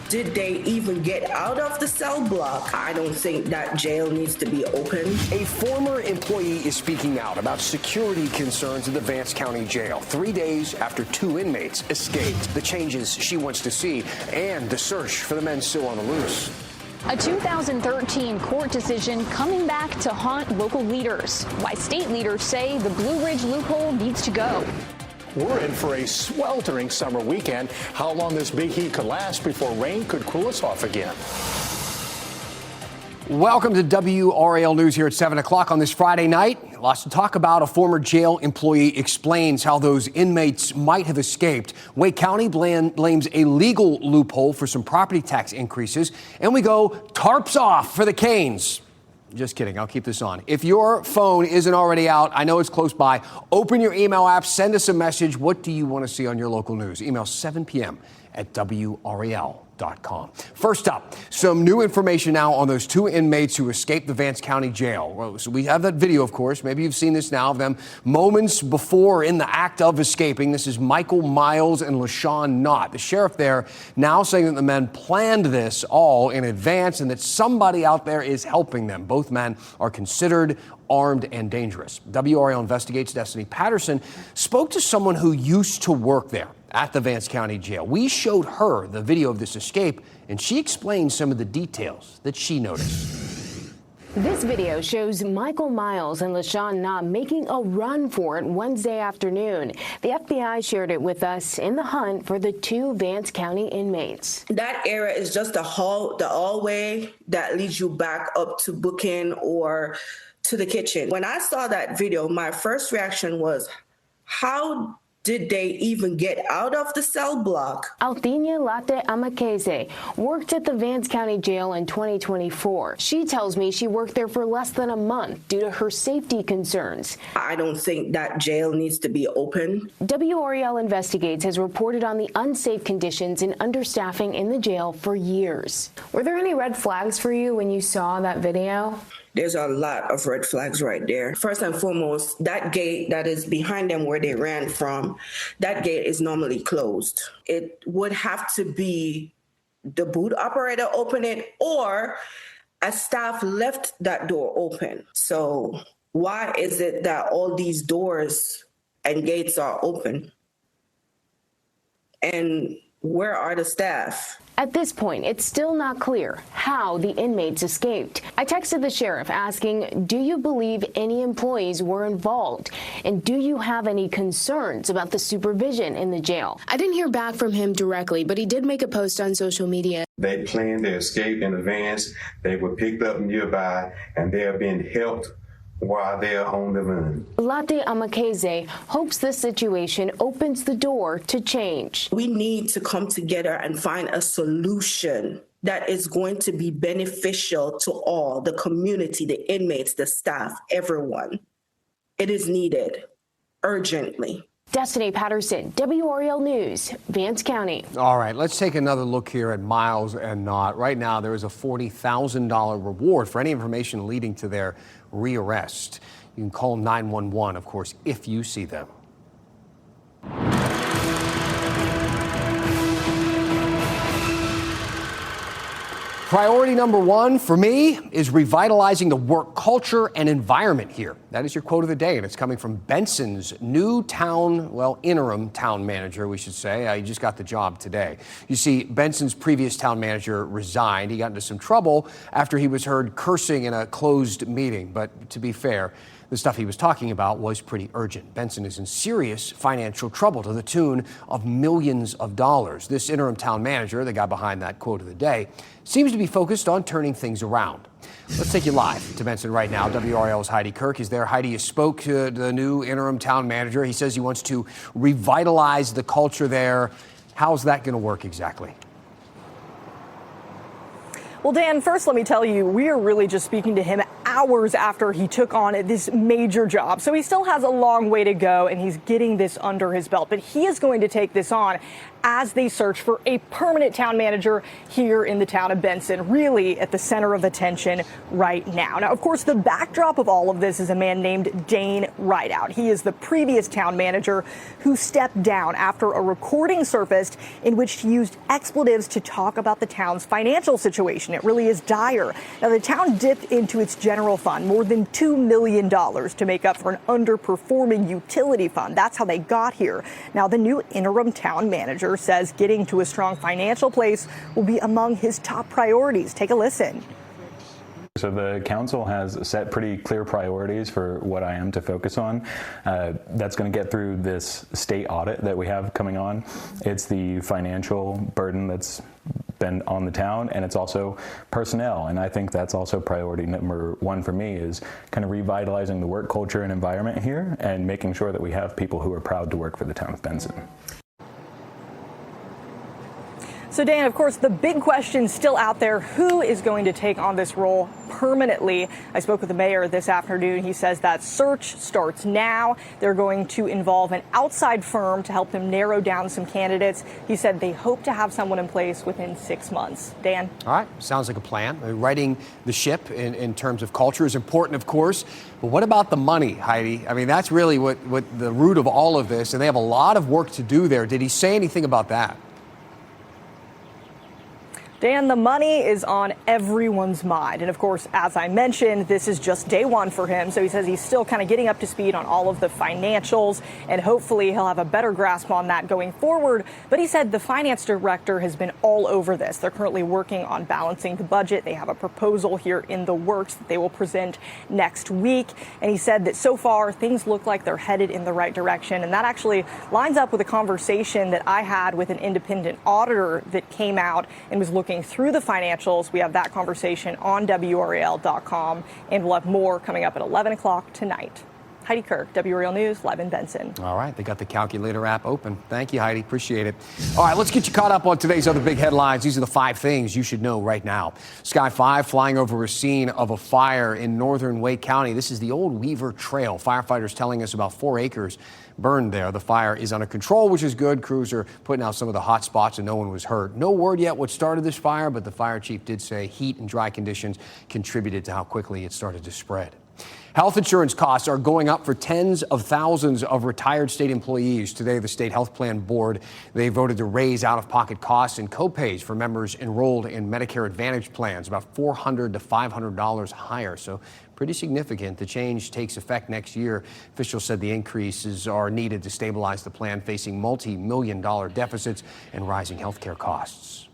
did they even get out of the cell block? I don't think that jail needs to be open. A former employee is speaking out about security concerns in the Vance County Jail 3 days after 2 inmates escaped. The changes she wants to see and the search for the men still on the loose. A 2013 court decision coming back to haunt local leaders. Why state leaders say the Blue Ridge loophole needs to go. We're in for a sweltering summer weekend. How long this big heat could last before rain could cool us off again. Welcome to WRAL News here at 7 o'clock on this Friday night. Lots to talk about. A former jail employee explains how those inmates might have escaped. Wake County blames a legal loophole for some property tax increases. And we go tarps off for the Canes. Just kidding. I'll keep this on. If your phone isn't already out, I know it's close by. Open your email app. Send us a message. What do you want to see on your local news? Email 7 p.m. at WRAL.com. First up, some new information now on those 2 inmates who escaped the Vance County Jail. Well, so we have that video, of course. Maybe you've seen this now of them moments before in the act of escaping. This is Michael Miles and LaShawn Knott. The sheriff there now saying that the men planned this all in advance and that somebody out there is helping them. Both men are considered armed and dangerous. WRAL Investigates Destiny Patterson spoke to someone who used to work there at the Vance County Jail. We showed her the video of this escape, and she explained some of the details that she noticed. This video shows Michael Miles and LaShawn Knott making a run for it Wednesday afternoon. The FBI shared it with us in the hunt for the 2 Vance County inmates. That area is just the hallway that leads you back up to booking or to the kitchen. When I saw that video, my first reaction was, how did they even get out of the cell block? Althenia Latte Amakeze worked at the Vance County Jail in 2024. She tells me she worked there for less than a month due to her safety concerns. I don't think that jail needs to be open. WRAL Investigates has reported on the unsafe conditions and understaffing in the jail for years. Were there any red flags for you when you saw that video? There's a lot of red flags right there. First and foremost, that gate that is behind them where they ran from, that gate is normally closed. It would have to be the boot operator open it or a staff left that door open. So why is it that all these doors and gates are open? And where are the staff? At this point, it's still not clear how the inmates escaped. I texted the sheriff asking, do you believe any employees were involved? And do you have any concerns about the supervision in the jail? I didn't hear back from him directly, but he did make a post on social media. They planned their escape in advance. They were picked up nearby, and they are being helped while they are on the run. Latte Amakeze hopes this situation opens the door to change. We need to come together and find a solution that is going to be beneficial to all, the community, the inmates, the staff, everyone. It is needed urgently. Destiny Patterson, WRAL News, Vance County. All right, let's take another look here at Miles and Knott. Right now, there is a $40,000 reward for any information leading to their rearrest. You can call 911, of course, if you see them. Priority number 1 for me is revitalizing the work culture and environment here. That is your quote of the day, and it's coming from Benson's new interim town manager, we should say. He just got the job today. You see, Benson's previous town manager resigned. He got into some trouble after he was heard cursing in a closed meeting. But to be fair, the stuff he was talking about was pretty urgent. Benson is in serious financial trouble to the tune of millions of dollars. This interim town manager, the guy behind that quote of the day, seems to be focused on turning things around. Let's take you live to Benson right now. WRAL's Heidi Kirk is there. Heidi, you spoke to the new interim town manager. He says he wants to revitalize the culture there. How's that going to work exactly? Well, Dan, first let me tell you, we are really just speaking to him hours after he took on this major job. So he still has a long way to go, and he's getting this under his belt. But he is going to take this on as they search for a permanent town manager here in the town of Benson, really at the center of attention right now. Now, of course, the backdrop of all of this is a man named Dane Rideout. He is the previous town manager who stepped down after a recording surfaced in which he used expletives to talk about the town's financial situation. It really is dire. Now, the town dipped into its general fund more than $2 million to make up for an underperforming utility fund. That's how they got here. Now, the new interim town manager says getting to a strong financial place will be among his top priorities. Take a listen. So the council has set pretty clear priorities for what I am to focus on. That's going to get through this state audit that we have coming on. It's the financial burden that's been on the town, and it's also personnel. And I think that's also priority number one for me, is kind of revitalizing the work culture and environment here and making sure that we have people who are proud to work for the town of Benson. So, Dan, of course, the big question still out there, who is going to take on this role permanently? I spoke with the mayor this afternoon. He says that search starts now. They're going to involve an outside firm to help them narrow down some candidates. He said they hope to have someone in place within 6 months. Dan? All right. Sounds like a plan. Righting the ship in terms of culture is important, of course. But what about the money, Heidi? I mean, that's really what the root of all of this. And they have a lot of work to do there. Did he say anything about that? Dan, the money is on everyone's mind. And of course, as I mentioned, this is just day one for him. So he says he's still kind of getting up to speed on all of the financials, and hopefully he'll have a better grasp on that going forward. But he said the finance director has been all over this. They're currently working on balancing the budget. They have a proposal here in the works that they will present next week. And he said that so far things look like they're headed in the right direction. And that actually lines up with a conversation that I had with an independent auditor that came out and was looking through the financials. We have that conversation on WRAL.com, and we'll have more coming up at 11 o'clock tonight. Heidi Kirk, WRAL News, live in Benson. All right, they got the calculator app open. Thank you, Heidi. Appreciate it. All right, let's get you caught up on today's other big headlines. These are the 5 things you should know right now. Sky 5 flying over a scene of a fire in northern Wake County. This is the old Weaver Trail. Firefighters telling us about 4 acres burned there. The fire is under control, which is good. Crews are putting out some of the hot spots and no one was hurt. No word yet what started this fire, but the fire chief did say heat and dry conditions contributed to how quickly it started to spread. Health insurance costs are going up for tens of thousands of retired state employees. Today, the State Health Plan Board, they voted to raise out-of-pocket costs and copays for members enrolled in Medicare Advantage plans, about $400 to $500 higher. So pretty significant. The change takes effect next year. Officials said the increases are needed to stabilize the plan facing multi-million-dollar deficits and rising health care costs.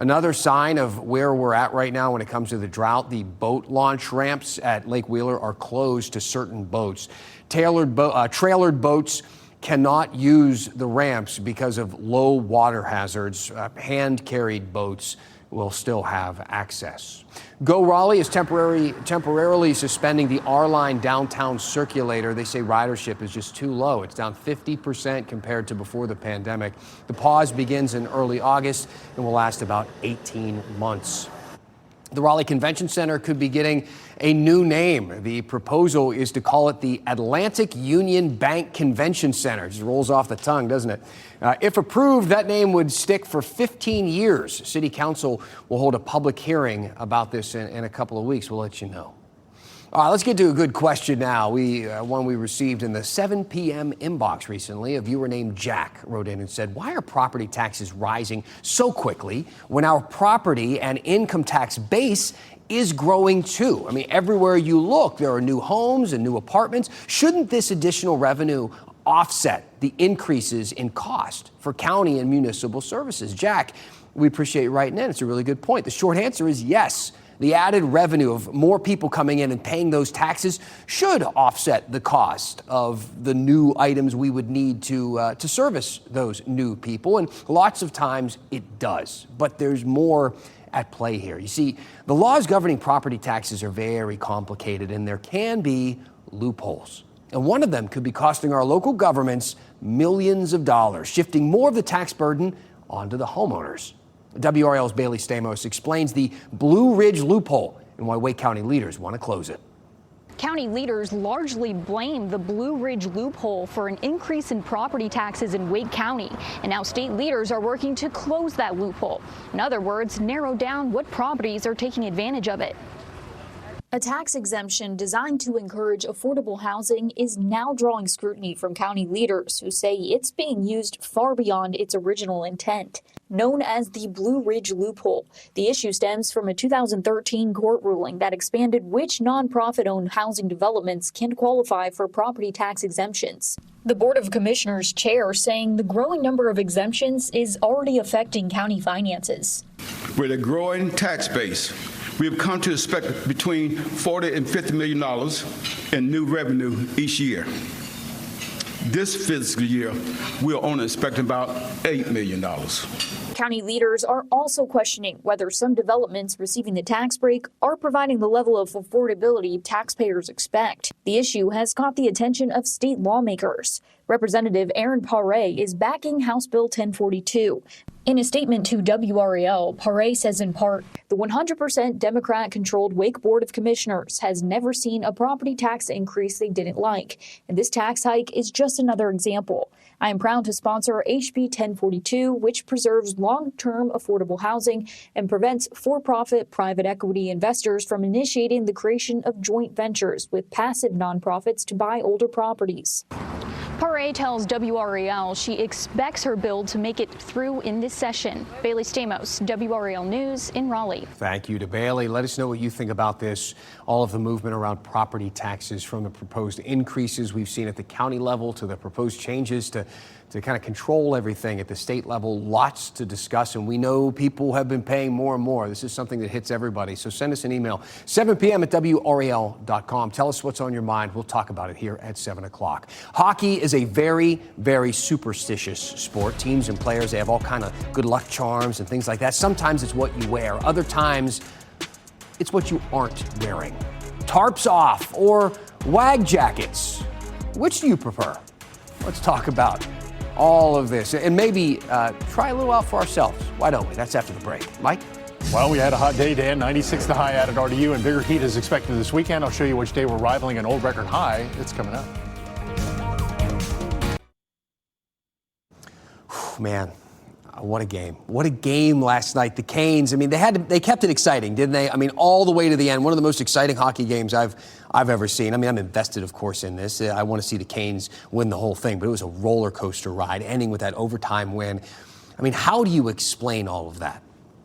Another sign of where we're at right now when it comes to the drought, the boat launch ramps at Lake Wheeler are closed to certain boats. Trailered boats cannot use the ramps because of low water hazards. Hand-carried boats will still have access. Go Raleigh is temporarily suspending the R-Line downtown circulator. They say ridership is just too low. It's down 50% compared to before the pandemic. The pause begins in early August and will last about 18 months. The Raleigh Convention Center could be getting a new name. The proposal is to call it the Atlantic Union Bank Convention Center. It just rolls off the tongue, doesn't it? If approved, that name would stick for 15 years. City Council will hold a public hearing about this in a couple of weeks. We'll let you know. All right, let's get to a good question now. One we received in the 7 p.m. inbox recently. A viewer named Jack wrote in and said, why are property taxes rising so quickly when our property and income tax base is growing too? I mean, everywhere you look, there are new homes and new apartments. Shouldn't this additional revenue offset the increases in cost for county and municipal services? Jack, we appreciate you writing in. It's a really good point. The short answer is yes. The added revenue of more people coming in and paying those taxes should offset the cost of the new items we would need to service those new people. And lots of times it does. But there's more at play here. You see, the laws governing property taxes are very complicated, and there can be loopholes. And one of them could be costing our local governments millions of dollars, shifting more of the tax burden onto the homeowners. WRAL's Bailey Stamos explains the Blue Ridge loophole and why Wake County leaders want to close it. County leaders largely blame the Blue Ridge loophole for an increase in property taxes in Wake County. And now state leaders are working to close that loophole. In other words, narrow down what properties are taking advantage of it. A tax exemption designed to encourage affordable housing is now drawing scrutiny from county leaders who say it's being used far beyond its original intent. Known as the Blue Ridge loophole, the issue stems from a 2013 court ruling that expanded which nonprofit-owned housing developments can qualify for property tax exemptions. The Board of Commissioners chair saying the growing number of exemptions is already affecting county finances. With a growing tax base, we have come to expect between $40 and $50 million in new revenue each year. This fiscal year, we are only expecting about $8 million. County leaders are also questioning whether some developments receiving the tax break are providing the level of affordability taxpayers expect. The issue has caught the attention of state lawmakers. Representative Aaron Paré is backing House Bill 1042. In a statement to WRAL, Paré says in part, the 100% Democrat-controlled Wake Board of Commissioners has never seen a property tax increase they didn't like, and this tax hike is just another example. I am proud to sponsor HB 1042, which preserves long-term affordable housing and prevents for-profit private equity investors from initiating the creation of joint ventures with passive nonprofits to buy older properties. Paré tells WRAL she expects her bill to make it through in this session. Bailey Stamos, WRAL News in Raleigh. Thank you to Bailey. Let us know what you think about this, all of the movement around property taxes, from the proposed increases we've seen at the county level to the proposed changes to kind of control everything at the state level. Lots to discuss, and we know people have been paying more and more. This is something that hits everybody. So send us an email, 7 p.m. at WRAL.com. Tell us what's on your mind. We'll talk about it here at 7 o'clock. Hockey is a very, very superstitious sport. Teams and players, they have all kind of good luck charms and things like that. Sometimes it's what you wear. Other times, it's what you aren't wearing. Tarps off or wag jackets. Which do you prefer? Let's talk about all of this and maybe try a little out for ourselves. Why don't we? That's after the break. Mike? Well, we had a hot day, Dan. 96 the high out at RDU, and bigger heat is expected this weekend. I'll show you which day we're rivaling an old record high. It's coming up. Man, what a game. What a game last night. The Canes, I mean, they kept it exciting, didn't they? I mean, all the way to the end. One of the most exciting hockey games I've ever seen. I mean, I'm invested, of course, in this. I want to see the Canes win the whole thing, but it was a roller coaster ride, ending with that overtime win. I mean, how do you explain all of that?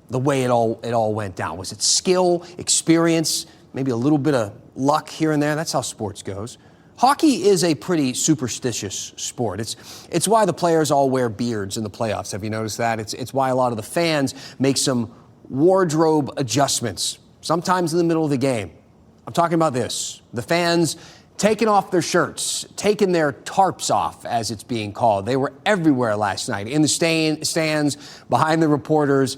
The way it all went down. Was it skill, experience, maybe a little bit of luck here and there? That's how sports goes. Hockey is a pretty superstitious sport. It's why the players all wear beards in the playoffs. Have you noticed that? It's why a lot of the fans make some wardrobe adjustments, sometimes in the middle of the game. I'm talking about this. The fans taking off their shirts, taking their tarps off, as it's being called. They were everywhere last night, in the stands, behind the reporters,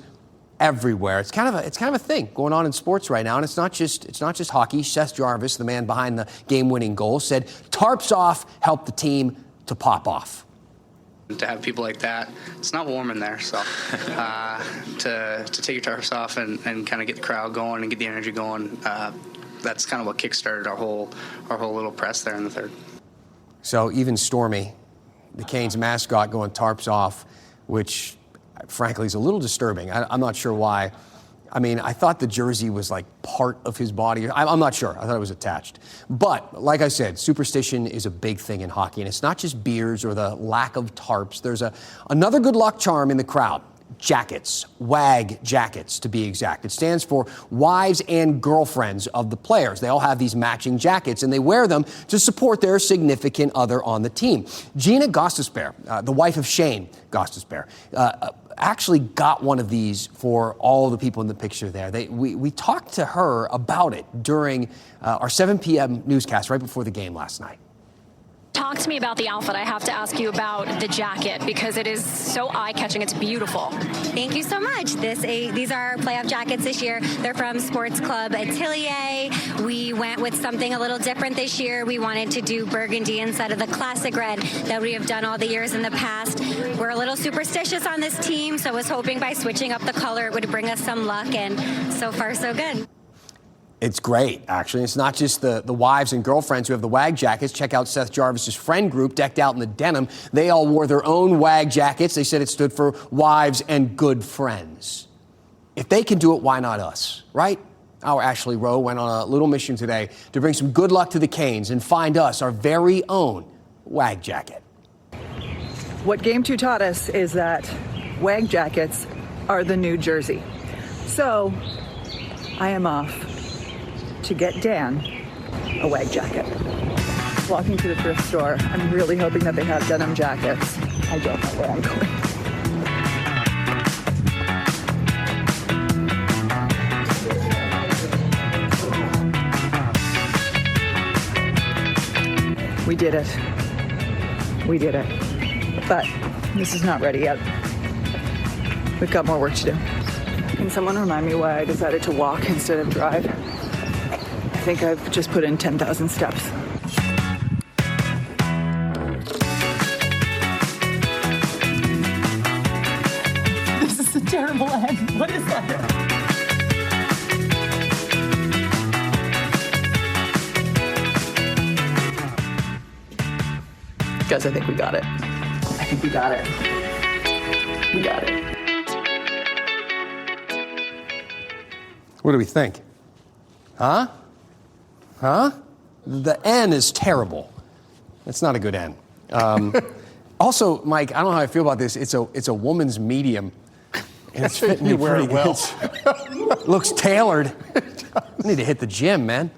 everywhere. It's kind of a thing going on in sports right now, and it's not just hockey. Seth Jarvis, the man behind the game-winning goal, said tarps off helped the team to pop off. To have people like that, it's not warm in there, so to take your tarps off and kind of get the crowd going and get the energy going, that's kind of what kickstarted our whole little press there in the third. So even Stormy, the Canes mascot, going tarps off, which frankly is a little disturbing. I'm not sure why. I mean, I thought the jersey was like part of his body. I'm not sure. I thought it was attached. But like I said, superstition is a big thing in hockey. And it's not just beards or the lack of tarps. There's another good luck charm in the crowd. Jackets, WAG jackets to be exact. It stands for wives and girlfriends of the players. They all have these matching jackets, and they wear them to support their significant other on the team. Gina Gostisbehere, the wife of Shane Gostisbehere, actually got one of these for all the people in the picture there. We talked to her about it during our 7 p.m. newscast right before the game last night. Talk to me about the outfit. I have to ask you about the jacket because it is so eye-catching. It's beautiful. Thank you so much. These are our playoff jackets this year. They're from Sports Club Atelier. We went with something a little different this year. We wanted to do burgundy instead of the classic red that we have done all the years in the past. We're a little superstitious on this team, so I was hoping by switching up the color it would bring us some luck, and so far so good. It's great, actually. It's not just the wives and girlfriends who have the WAG jackets. Check out Seth Jarvis's friend group, decked out in the denim. They all wore their own WAG jackets. They said it stood for wives and good friends. If they can do it, why not us, right? Our Ashley Rowe went on a little mission today to bring some good luck to the Canes and find us our very own WAG jacket. What Game 2 taught us is that WAG jackets are the new jersey. So I am off to get Dan a WAG jacket. Walking to the thrift store, I'm really hoping that they have denim jackets. I don't know where I'm going. We did it. We did it. But this is not ready yet. We've got more work to do. Can someone remind me why I decided to walk instead of drive? I think I've just put in 10,000 steps. This is a terrible end. What is that? Guys, I think we got it. I think we got it. We got it. What do we think? Huh? The N is terrible. It's not a good N. Also, Mike, I don't know how I feel about this. It's a woman's medium, and it's fitting me pretty well. Looks tailored. I need to hit the gym, man.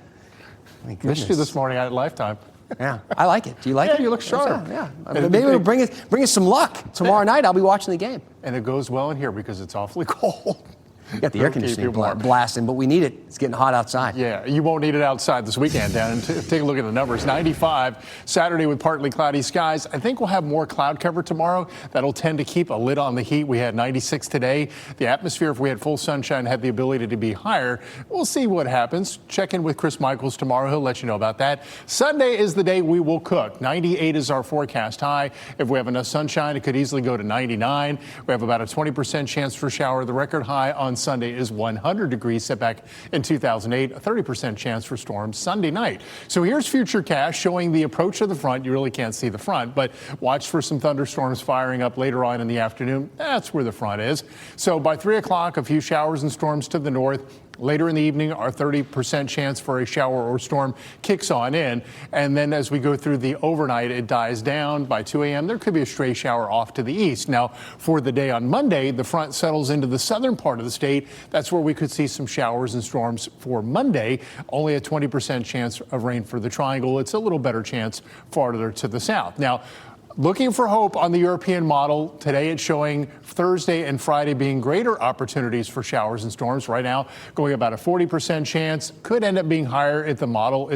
Missed you this morning at Lifetime. Yeah, I like it. Do you like it? You look sharp. Yeah. Maybe it'll bring us some luck. Tomorrow night, I'll be watching the game. And it goes well in here because it's awfully cold. You got the air conditioning blasting, but we need it. It's getting hot outside. Yeah, you won't need it outside this weekend, Dan. And take a look at the numbers. 95 Saturday with partly cloudy skies. I think we'll have more cloud cover tomorrow. That'll tend to keep a lid on the heat. We had 96 today. The atmosphere, if we had full sunshine, had the ability to be higher. We'll see what happens. Check in with Chris Michaels tomorrow. He'll let you know about that. Sunday is the day we will cook. 98 is our forecast high. If we have enough sunshine, it could easily go to 99. We have about a 20% chance for shower. The record high on Sunday is 100 degrees, set back in 2008, a 30% chance for storms Sunday night. So here's Futurecast showing the approach of the front. You really can't see the front, but watch for some thunderstorms firing up later on in the afternoon. That's where the front is. So by 3 o'clock, a few showers and storms to the north. Later in the evening, our 30% chance for a shower or storm kicks on in. And then as we go through the overnight, it dies down. By 2 a.m., there could be a stray shower off to the east. Now, for the day on Monday, the front settles into the southern part of the state. That's where we could see some showers and storms for Monday. Only a 20% chance of rain for the triangle. It's a little better chance farther to the south. Now, looking for hope on the European model. Today it's showing Thursday and Friday being greater opportunities for showers and storms. Right now, going about a 40% chance. Could end up being higher if the model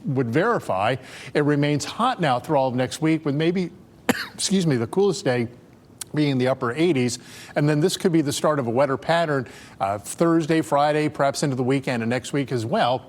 would verify. It remains hot now through all of next week with maybe, the coolest day being in the upper 80s. And then this could be the start of a wetter pattern Thursday, Friday, perhaps into the weekend and next week as well.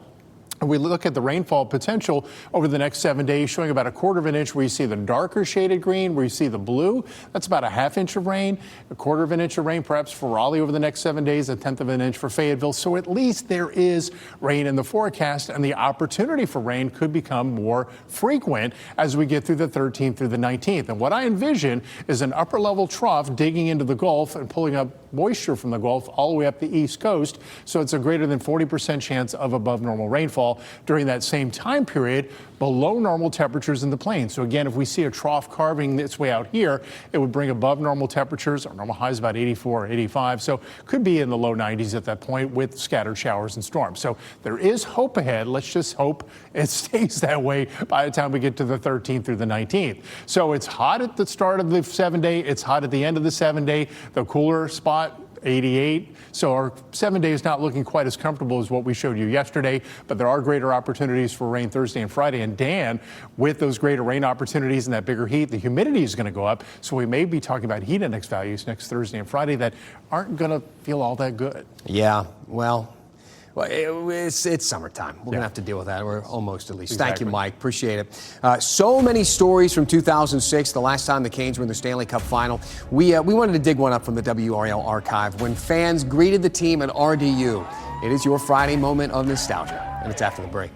We look at the rainfall potential over the next 7 days, showing about a quarter of an inch where you see the darker shaded green, where you see the blue. That's about a half inch of rain, a quarter of an inch of rain perhaps for Raleigh over the next 7 days, a tenth of an inch for Fayetteville. So at least there is rain in the forecast, and the opportunity for rain could become more frequent as we get through the 13th through the 19th. And what I envision is an upper level trough digging into the Gulf and pulling up moisture from the Gulf all the way up the East Coast. So it's a greater than 40% chance of above normal rainfall during that same time period, below normal temperatures in the plains. So again, if we see a trough carving its way out here, it would bring above normal temperatures. Our normal high is about 84 or 85. So could be in the low 90s at that point with scattered showers and storms. So there is hope ahead. Let's just hope it stays that way by the time we get to the 13th through the 19th. So it's hot at the start of the 7 day. It's hot at the end of the 7 day. The cooler spot, 88. So our 7 day is not looking quite as comfortable as what we showed you yesterday, but there are greater opportunities for rain Thursday and Friday. And Dan, with those greater rain opportunities and that bigger heat, the humidity is going to go up. So we may be talking about heat index values next Thursday and Friday that aren't going to feel all that good. Yeah, well, it's summertime. We're going to have to deal with that. We're almost at least. Exactly. Thank you, Mike. Appreciate it. So many stories from 2006, the last time the Canes were in the Stanley Cup final. We wanted to dig one up from the WRAL archive when fans greeted the team at RDU. It is your Friday moment of nostalgia, and it's after the break.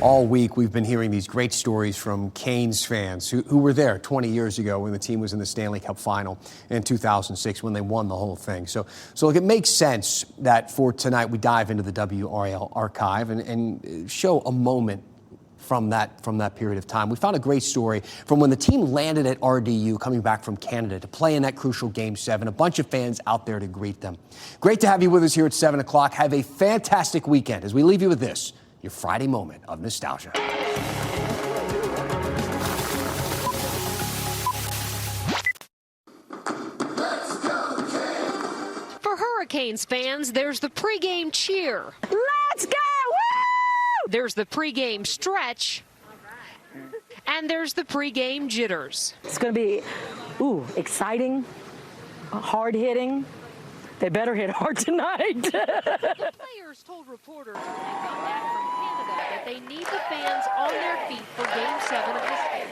All week, we've been hearing these great stories from Canes fans who were there 20 years ago when the team was in the Stanley Cup final in 2006 when they won the whole thing. So look, it makes sense that for tonight we dive into the WRAL archive and show a moment from that period of time. We found a great story from when the team landed at RDU coming back from Canada to play in that crucial Game 7. A bunch of fans out there to greet them. Great to have you with us here at 7 o'clock. Have a fantastic weekend as we leave you with this. Your Friday moment of nostalgia. For Hurricanes fans, there's the pregame cheer. Let's go! Woo! There's the pregame stretch. And there's the pregame jitters. It's going to be, exciting, hard-hitting. They better hit hard tonight. Players told reporters when they got back from Canada that they need the fans on their feet for Game 7 of this game.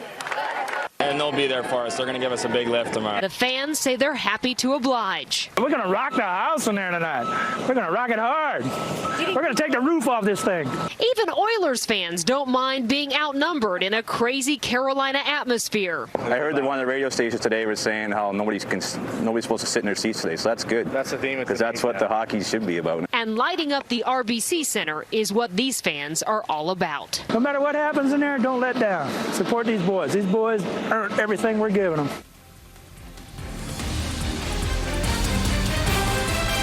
And they'll be there for us. They're going to give us a big lift tomorrow. The fans say they're happy to oblige. We're going to rock the house in there tonight. We're going to rock it hard. We're going to take the roof off this thing. Even Oilers fans don't mind being outnumbered in a crazy Carolina atmosphere. I heard that one of the radio stations today was saying how nobody's supposed to sit in their seats today, so that's good. That's the theme. Because that's what the hockey should be about. And lighting up the RBC Center is what these fans are all about. No matter what happens in there, don't let down. Support these boys. These boys earn everything we're giving them.